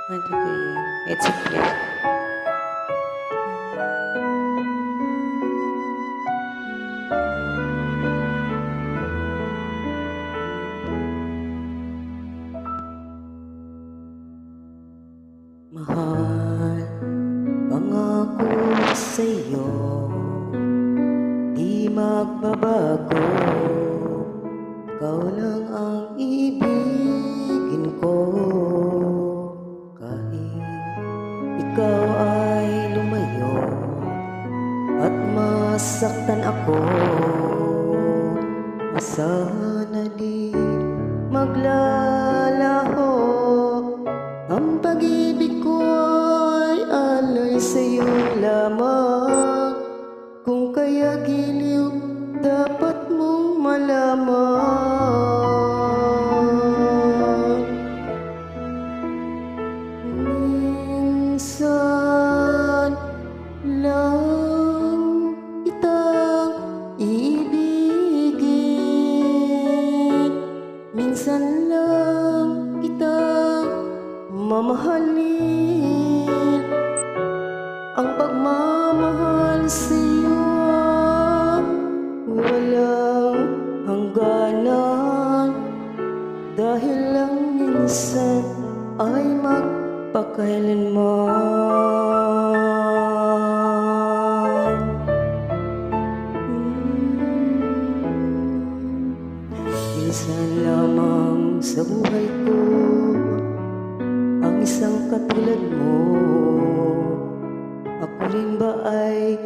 One, two, three. It's okay. Mahal, pangako sa'yo, di magbabago. Ikaw lang ang ibigin ko. Kahit ikaw ay lumayo at masaktan ako, asahan na di maglalaho. Ang pag-ibig ko ay alay sa'yo lamang. Kung kaya giliw, dapat mong malaman. Minsan lang kitang iibigin, minsan lang kitang mamahalin. Ang pagmamahal sa'yo walang hangganan, dahil lang minsan ay magpakailanman. Minsan lamang sa buhay ko ang isang katulad mo. Ako rin ba ay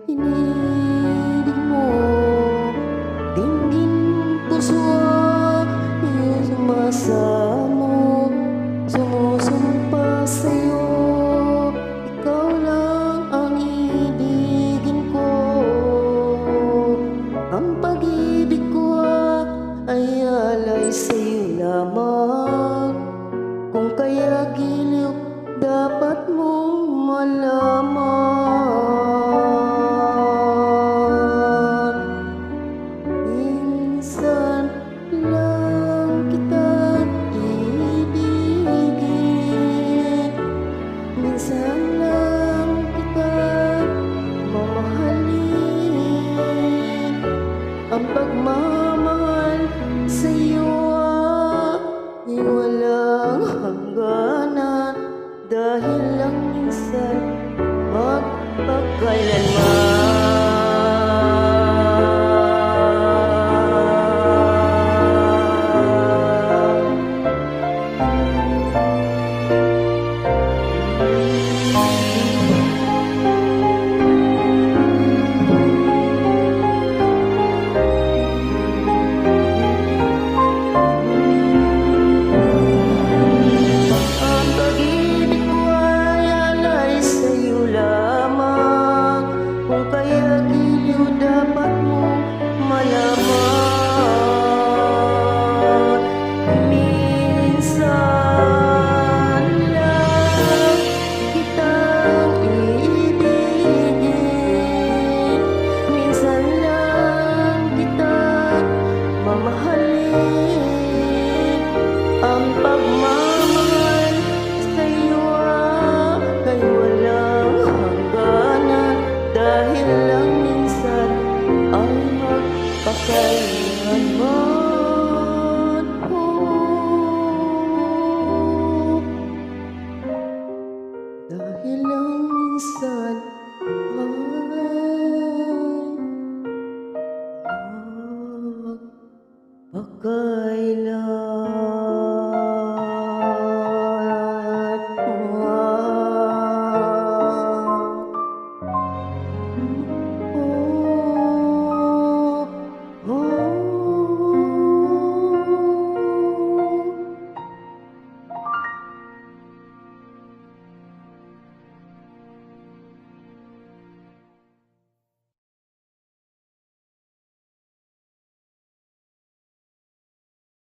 inibig mo? Dinggin puso iyong sumasamo, sumusumpa sa'yo. Ikaw lang ang ibigin ko. Ang pag-ibig ko ay alay sa'yo lamang. Kung kaya giliw, dapat mong malaman. Minsan lang kita ibigin, minsan lang kita mamahalin. Ang pagmamahal sa'yo ay walang hangganan, dahil lang minsan magpakailanman. Ang pagmamahal sa'yo ay walang hangganan, dahil lang minsan ay magpakailanman. Dahil lang minsan ay magpakailanman.